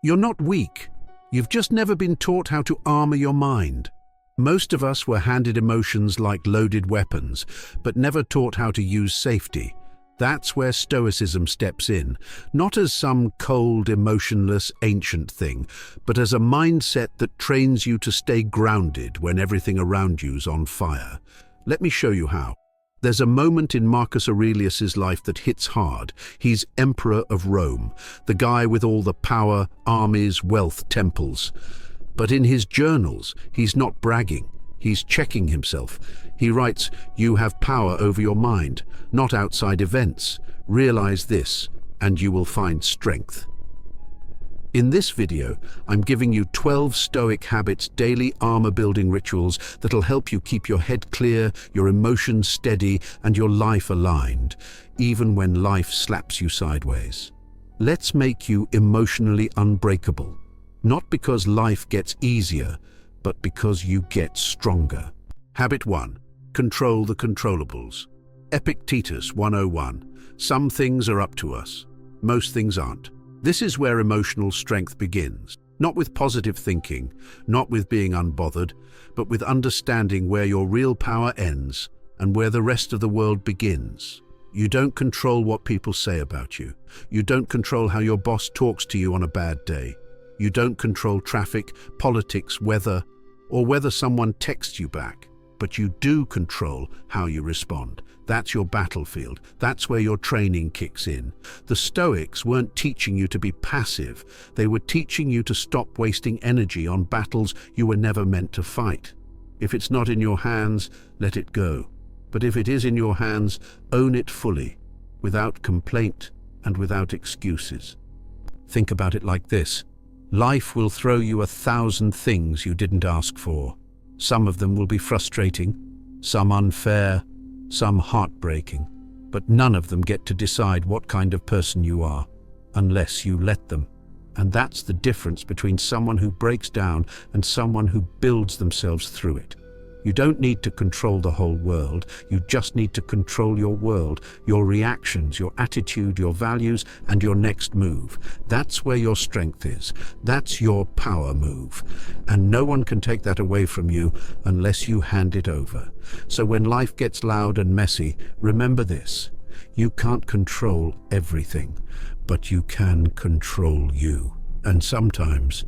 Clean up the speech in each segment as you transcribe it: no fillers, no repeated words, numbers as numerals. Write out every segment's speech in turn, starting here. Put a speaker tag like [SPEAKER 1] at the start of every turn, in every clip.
[SPEAKER 1] You're not weak. You've just never been taught how to armor your mind. Most of us were handed emotions like loaded weapons, but never taught how to use safety. That's where Stoicism steps in, not as some cold, emotionless, ancient thing, but as a mindset that trains you to stay grounded when everything around you's on fire. Let me show you how. There's a moment in Marcus Aurelius's life that hits hard. He's emperor of Rome, the guy with all the power, armies, wealth, temples. But in his journals, he's not bragging. He's checking himself. He writes, "You have power over your mind, not outside events. Realize this, and you will find strength." In this video, I'm giving you 12 Stoic habits, daily armor-building rituals that'll help you keep your head clear, your emotions steady, and your life aligned, even when life slaps you sideways. Let's make you emotionally unbreakable, not because life gets easier, but because you get stronger. Habit 1. Control the controllables. Epictetus 101. Some things are up to us. Most things aren't. This is where emotional strength begins. Not with positive thinking, not with being unbothered, but with understanding where your real power ends and where the rest of the world begins. You don't control what people say about you. You don't control how your boss talks to you on a bad day. You don't control traffic, politics, weather, or whether someone texts you back. But you do control how you respond. That's your battlefield. That's where your training kicks in. The Stoics weren't teaching you to be passive. They were teaching you to stop wasting energy on battles you were never meant to fight. If it's not in your hands, let it go. But if it is in your hands, own it fully, without complaint and without excuses. Think about it like this. Life will throw you 1,000 things you didn't ask for. Some of them will be frustrating, some unfair, some heartbreaking, but none of them get to decide what kind of person you are, unless you let them. And that's the difference between someone who breaks down and someone who builds themselves through it. You don't need to control the whole world, you just need to control your world, your reactions, your attitude, your values, and your next move. That's where your strength is. That's your power move. And no one can take that away from you unless you hand it over. So when life gets loud and messy, remember this. You can't control everything, but you can control you. And sometimes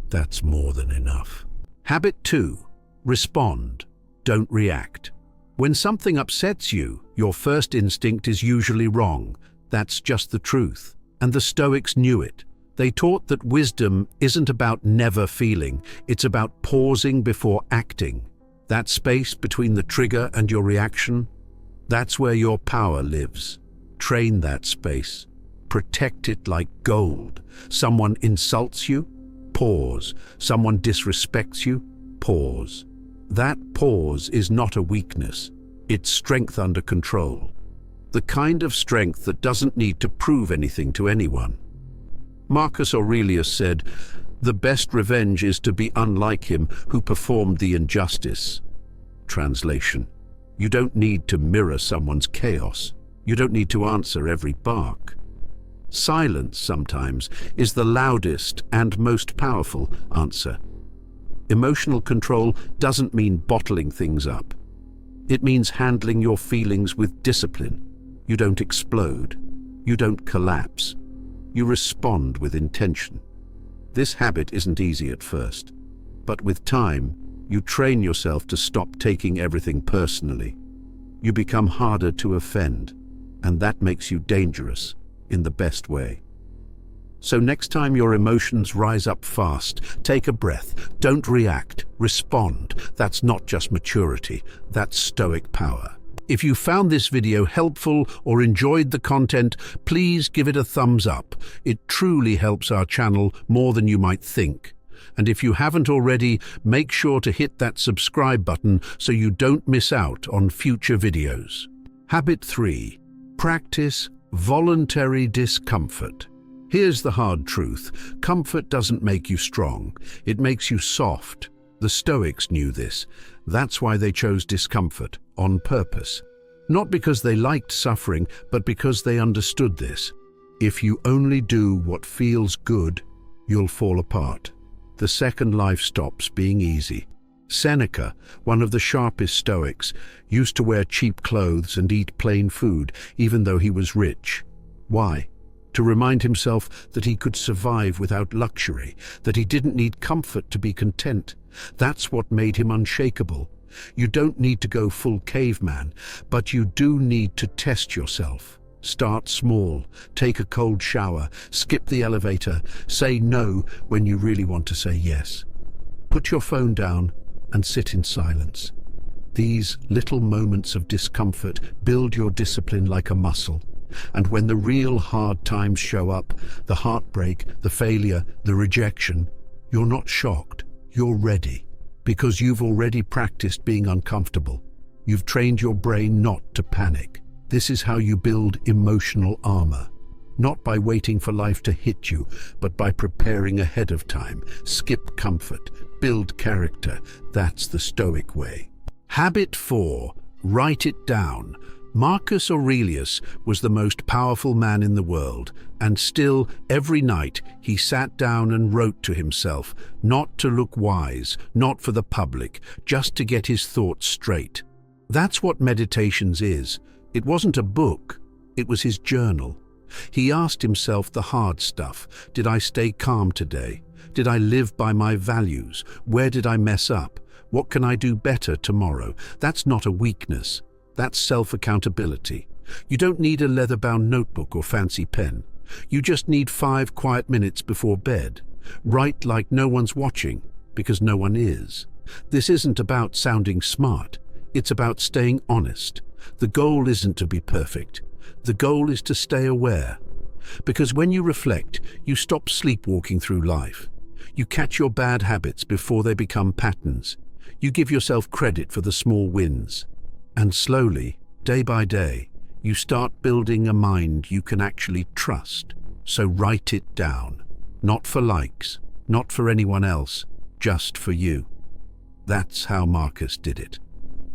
[SPEAKER 1] that's more than enough. Habit 2. Respond, don't react. When something upsets you, your first instinct is usually wrong. That's just the truth. And the Stoics knew it. They taught that wisdom isn't about never feeling, it's about pausing before acting. That space between the trigger and your reaction, that's where your power lives. Train that space. Protect it like gold. Someone insults you? Pause. Someone disrespects you? Pause. That pause is not a weakness, it's strength under control. The kind of strength that doesn't need to prove anything to anyone. Marcus Aurelius said, "The best revenge is to be unlike him who performed the injustice." Translation: you don't need to mirror someone's chaos. You don't need to answer every bark. Silence sometimes is the loudest and most powerful answer. Emotional control doesn't mean bottling things up. It means handling your feelings with discipline. You don't explode. You don't collapse. You respond with intention. This habit isn't easy at first, but with time, you train yourself to stop taking everything personally. You become harder to offend, and that makes you dangerous in the best way. So next time your emotions rise up fast, take a breath. Don't react. Respond. That's not just maturity. That's Stoic power. If you found this video helpful or enjoyed the content, please give it a thumbs up. It truly helps our channel more than you might think. And if you haven't already, make sure to hit that subscribe button so you don't miss out on future videos. Habit 3. Practice voluntary discomfort. Here's the hard truth. Comfort doesn't make you strong. It makes you soft. The Stoics knew this. That's why they chose discomfort, on purpose. Not because they liked suffering, but because they understood this. If you only do what feels good, you'll fall apart. The second life stops being easy. Seneca, one of the sharpest Stoics, used to wear cheap clothes and eat plain food, even though he was rich. Why? To remind himself that he could survive without luxury, that he didn't need comfort to be content. That's what made him unshakable. You don't need to go full caveman, but you do need to test yourself. Start small, take a cold shower, skip the elevator, say no when you really want to say yes. Put your phone down and sit in silence. These little moments of discomfort build your discipline like a muscle. And when the real hard times show up, the heartbreak, the failure, the rejection, you're not shocked, you're ready. Because you've already practiced being uncomfortable. You've trained your brain not to panic. This is how you build emotional armor. Not by waiting for life to hit you, but by preparing ahead of time. Skip comfort, build character. That's the Stoic way. Habit 4. Write it down. Marcus Aurelius was the most powerful man in the world, and still, every night, he sat down and wrote to himself, not to look wise, not for the public, just to get his thoughts straight. That's what meditations is. It wasn't a book, it was his journal. He asked himself the hard stuff. Did I stay calm today? Did I live by my values? Where did I mess up? What can I do better tomorrow? That's not a weakness. That's self-accountability. You don't need a leather-bound notebook or fancy pen. You just need 5 quiet minutes before bed. Write like no one's watching, because no one is. This isn't about sounding smart. It's about staying honest. The goal isn't to be perfect. The goal is to stay aware. Because when you reflect, you stop sleepwalking through life. You catch your bad habits before they become patterns. You give yourself credit for the small wins. And slowly, day by day, you start building a mind you can actually trust. So write it down. Not for likes, not for anyone else, just for you. That's how Marcus did it.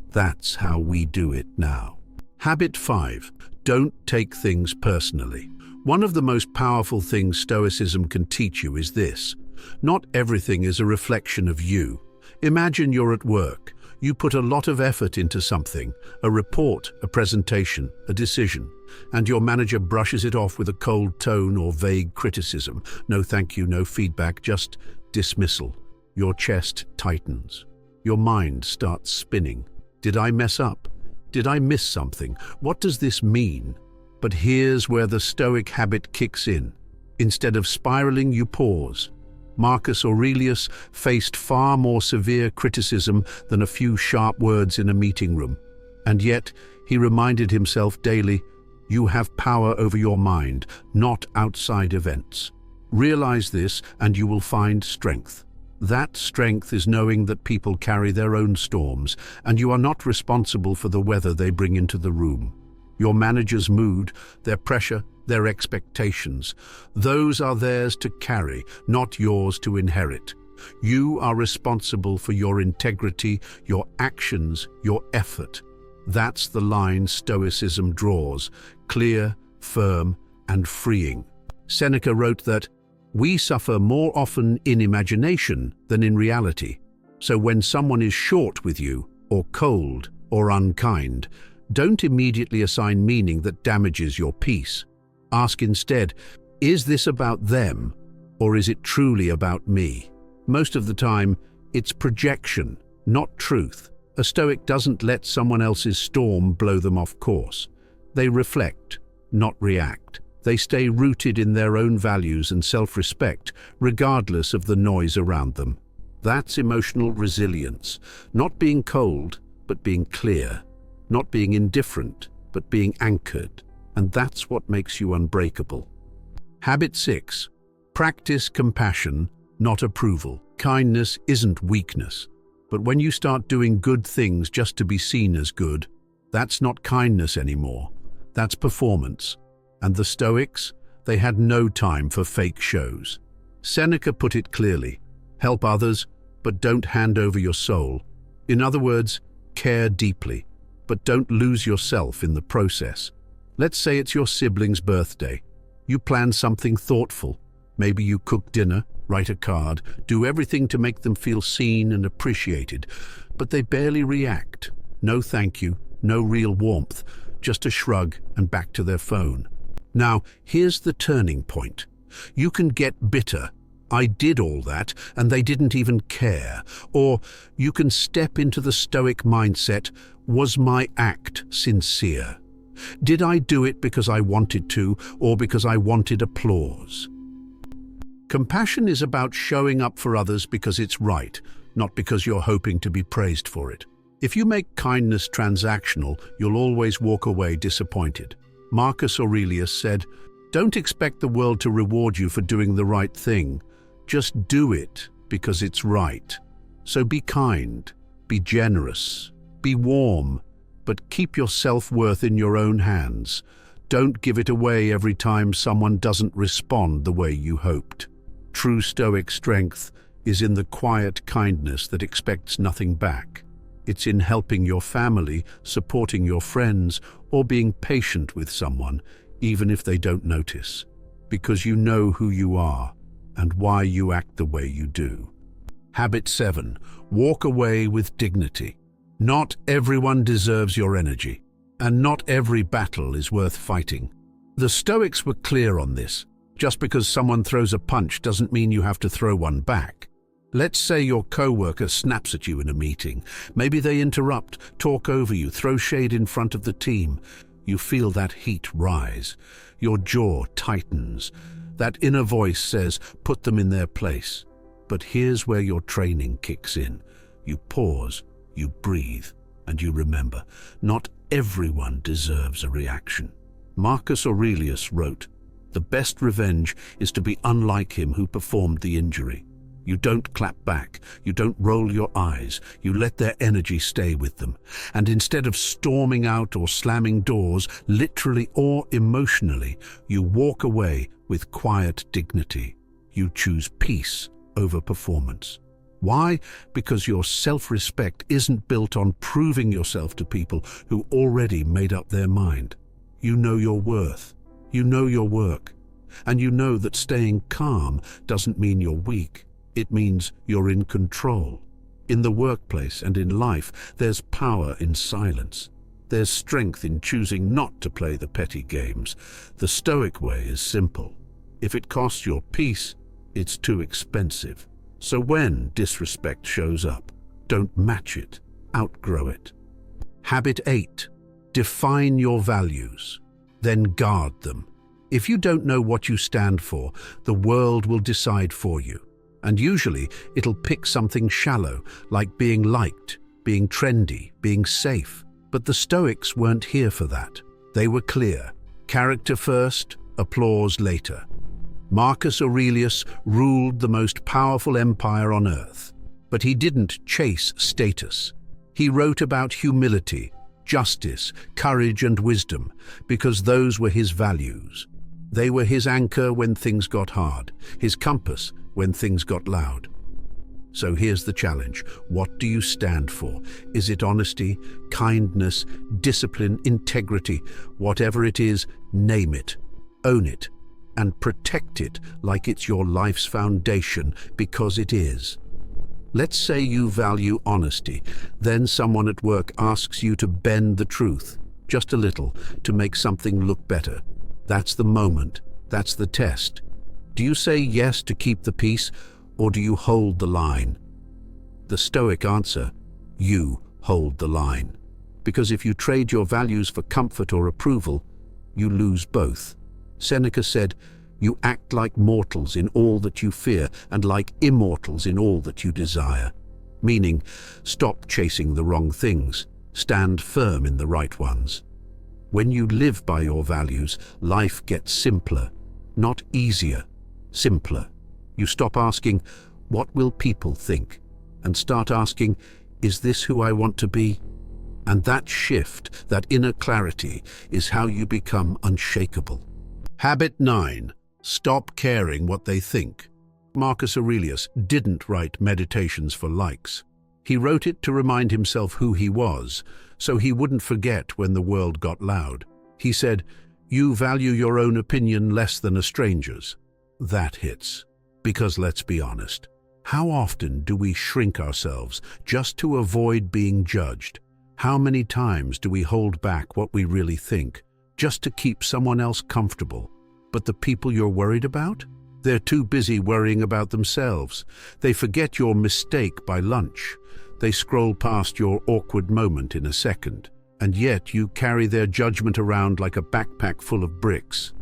[SPEAKER 1] That's how we do it now. Habit 5. Don't take things personally. One of the most powerful things Stoicism can teach you is this. Not everything is a reflection of you. Imagine you're at work. You put a lot of effort into something, a report, a presentation, a decision, and your manager brushes it off with a cold tone or vague criticism. No thank you, no feedback, just dismissal. Your chest tightens. Your mind starts spinning. Did I mess up? Did I miss something? What does this mean? But here's where the Stoic habit kicks in. Instead of spiraling, you pause. Marcus Aurelius faced far more severe criticism than a few sharp words in a meeting room. And yet, he reminded himself daily, you have power over your mind, not outside events. Realize this and you will find strength. That strength is knowing that people carry their own storms, and you are not responsible for the weather they bring into the room. Your manager's mood, their pressure, their expectations, those are theirs to carry, not yours to inherit. You are responsible for your integrity, your actions, your effort. That's the line Stoicism draws, clear, firm, and freeing. Seneca wrote that, we suffer more often in imagination than in reality. So when someone is short with you, or cold, or unkind, don't immediately assign meaning that damages your peace. Ask instead, is this about them, or is it truly about me? Most of the time, it's projection, not truth. A Stoic doesn't let someone else's storm blow them off course. They reflect, not react. They stay rooted in their own values and self-respect, regardless of the noise around them. That's emotional resilience, not being cold, but being clear, not being indifferent, but being anchored. And that's what makes you unbreakable. Habit 6. Practice compassion, not approval. Kindness isn't weakness. But when you start doing good things just to be seen as good, that's not kindness anymore. That's performance. And the Stoics, they had no time for fake shows. Seneca put it clearly, help others, but don't hand over your soul. In other words, care deeply, but don't lose yourself in the process. Let's say it's your sibling's birthday. You plan something thoughtful. Maybe you cook dinner, write a card, do everything to make them feel seen and appreciated, but they barely react. No thank you, no real warmth, just a shrug and back to their phone. Now, here's the turning point. You can get bitter. I did all that and they didn't even care. Or you can step into the Stoic mindset. Was my act sincere? Did I do it because I wanted to or because I wanted applause? Compassion is about showing up for others because it's right, not because you're hoping to be praised for it. If you make kindness transactional, you'll always walk away disappointed. Marcus Aurelius said, "Don't expect the world to reward you for doing the right thing. Just do it because it's right." So be kind, be generous, be warm, but keep your self-worth in your own hands. Don't give it away every time someone doesn't respond the way you hoped. True Stoic strength is in the quiet kindness that expects nothing back. It's in helping your family, supporting your friends, or being patient with someone, even if they don't notice, because you know who you are and why you act the way you do. Habit 7. Walk away with dignity. Not everyone deserves your energy, and not every battle is worth fighting. The Stoics were clear on this. Just because someone throws a punch doesn't mean you have to throw one back. Let's say your coworker snaps at you in a meeting. Maybe they interrupt, talk over you, throw shade in front of the team. You feel that heat rise. Your jaw tightens. That inner voice says, put them in their place. But here's where your training kicks in. You pause, you breathe, and you remember, not everyone deserves a reaction. Marcus Aurelius wrote, "The best revenge is to be unlike him who performed the injury." You don't clap back, you don't roll your eyes, you let their energy stay with them. And instead of storming out or slamming doors, literally or emotionally, you walk away with quiet dignity. You choose peace over performance. Why? Because your self-respect isn't built on proving yourself to people who already made up their mind. You know your worth, you know your work, and you know that staying calm doesn't mean you're weak. It means you're in control. In the workplace and in life, there's power in silence. There's strength in choosing not to play the petty games. The Stoic way is simple. If it costs your peace, it's too expensive. So when disrespect shows up, don't match it, outgrow it. Habit 8. Define your values, then guard them. If you don't know what you stand for, the world will decide for you. And usually it'll pick something shallow, like being liked, being trendy, being safe. But the Stoics weren't here for that. They were clear. Character first, applause later. Marcus Aurelius ruled the most powerful empire on earth, but he didn't chase status. He wrote about humility, justice, courage and wisdom, because those were his values. They were his anchor when things got hard, his compass when things got loud. So here's the challenge. What do you stand for? Is it honesty, kindness, discipline, integrity? Whatever it is, name it, own it, and protect it like it's your life's foundation, because it is. Let's say you value honesty. Then someone at work asks you to bend the truth, just a little, to make something look better. That's the moment. That's the test. Do you say yes to keep the peace, or do you hold the line? The Stoic answer, you hold the line. Because if you trade your values for comfort or approval, you lose both. Seneca said, "You act like mortals in all that you fear, and like immortals in all that you desire." Meaning, stop chasing the wrong things, stand firm in the right ones. When you live by your values, life gets simpler, not easier, simpler. You stop asking, what will people think? And start asking, is this who I want to be? And that shift, that inner clarity, is how you become unshakable. Habit 9. Stop caring what they think. Marcus Aurelius didn't write Meditations for likes. He wrote it to remind himself who he was, so he wouldn't forget when the world got loud. He said, "You value your own opinion less than a stranger's." That hits. Because let's be honest, how often do we shrink ourselves just to avoid being judged? How many times do we hold back what we really think just to keep someone else comfortable? But the people you're worried about? They're too busy worrying about themselves. They forget your mistake by lunch. They scroll past your awkward moment in a second. And yet you carry their judgment around like a backpack full of bricks.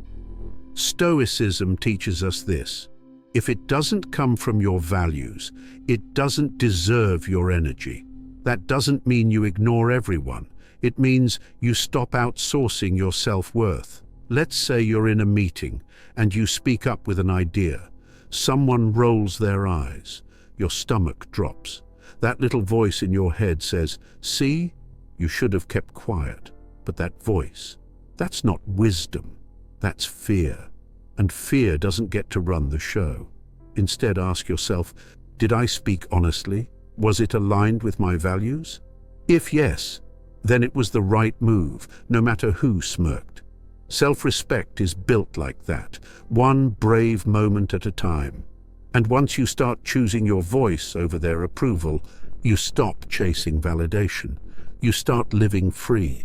[SPEAKER 1] Stoicism teaches us this. If it doesn't come from your values, it doesn't deserve your energy. That doesn't mean you ignore everyone. It means you stop outsourcing your self-worth. Let's say you're in a meeting and you speak up with an idea. Someone rolls their eyes. Your stomach drops. That little voice in your head says, "See, you should have kept quiet." But that voice, that's not wisdom. That's fear. And fear doesn't get to run the show. Instead, ask yourself, did I speak honestly? Was it aligned with my values? If yes, then it was the right move, no matter who smirked. Self-respect is built like that, one brave moment at a time. And once you start choosing your voice over their approval, you stop chasing validation. You start living free.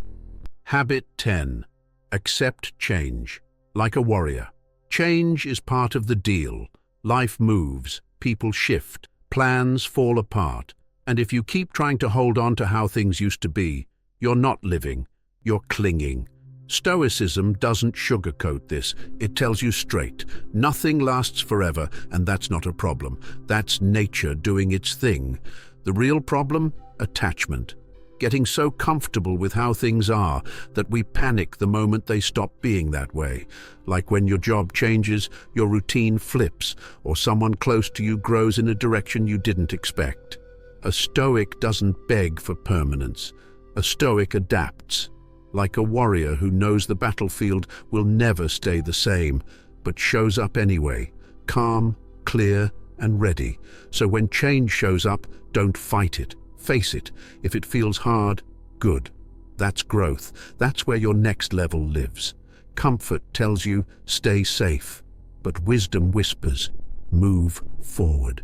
[SPEAKER 1] Habit 10. Accept change. Like a warrior. Change is part of the deal. Life moves, people shift, plans fall apart. And if you keep trying to hold on to how things used to be, you're not living, you're clinging. Stoicism doesn't sugarcoat this. It tells you straight. Nothing lasts forever, and that's not a problem. That's nature doing its thing. The real problem? Attachment. Getting so comfortable with how things are that we panic the moment they stop being that way. Like when your job changes, your routine flips, or someone close to you grows in a direction you didn't expect. A Stoic doesn't beg for permanence. A Stoic adapts. Like a warrior who knows the battlefield will never stay the same, but shows up anyway, calm, clear, and ready. So when change shows up, don't fight it. Face it. If it feels hard, good. That's growth. That's where your next level lives. Comfort tells you, stay safe. But wisdom whispers, move forward.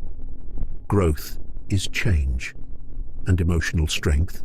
[SPEAKER 1] Growth is change. And emotional strength?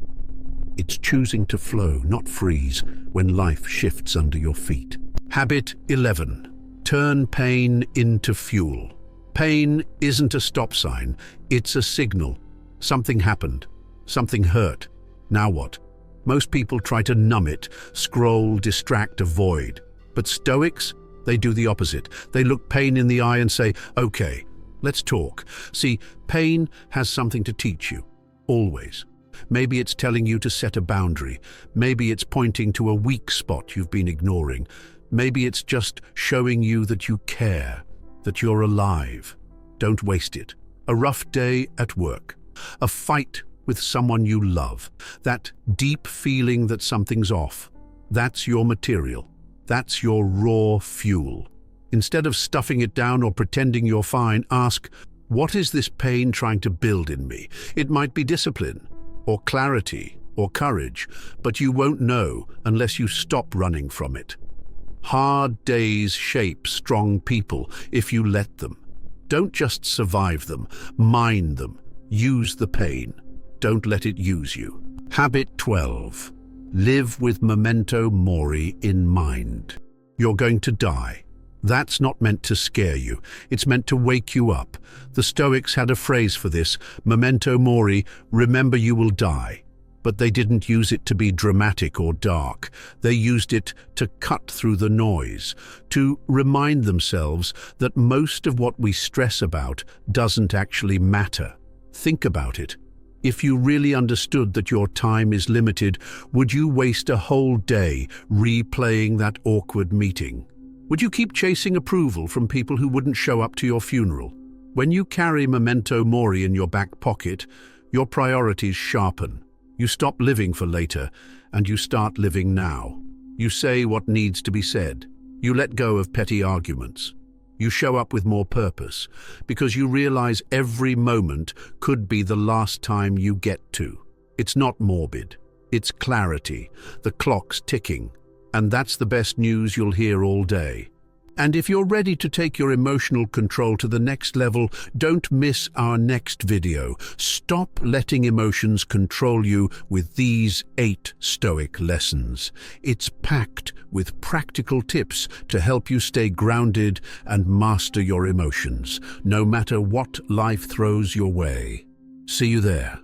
[SPEAKER 1] It's choosing to flow, not freeze, when life shifts under your feet. Habit 11. Turn pain into fuel. Pain isn't a stop sign. It's a signal. Something happened. Something hurt. Now what? Most people try to numb it, scroll, distract, avoid. But Stoics, they do the opposite. They look pain in the eye and say, okay, let's talk. See, pain has something to teach you. Always. Maybe it's telling you to set a boundary. Maybe it's pointing to a weak spot you've been ignoring. Maybe it's just showing you that you care, that you're alive. Don't waste it. A rough day at work. A fight with someone you love. That deep feeling that something's off. That's your material. That's your raw fuel. Instead of stuffing it down or pretending you're fine, ask, what is this pain trying to build in me? It might be discipline, or clarity, or courage, but you won't know unless you stop running from it. Hard days shape strong people if you let them. Don't just survive them, mind them. Use the pain. Don't let it use you. Habit 12. Live with Memento Mori in mind. You're going to die. That's not meant to scare you. It's meant to wake you up. The Stoics had a phrase for this, Memento Mori, remember you will die. But they didn't use it to be dramatic or dark. They used it to cut through the noise, to remind themselves that most of what we stress about doesn't actually matter. Think about it. If you really understood that your time is limited, would you waste a whole day replaying that awkward meeting? Would you keep chasing approval from people who wouldn't show up to your funeral? When you carry Memento Mori in your back pocket, your priorities sharpen. You stop living for later, and you start living now. You say what needs to be said. You let go of petty arguments. You show up with more purpose, because you realize every moment could be the last time you get to. It's not morbid. It's clarity. The clock's ticking. And that's the best news you'll hear all day. And if you're ready to take your emotional control to the next level, don't miss our next video. Stop letting emotions control you with these 8 Stoic lessons. It's packed with practical tips to help you stay grounded and master your emotions, no matter what life throws your way. See you there.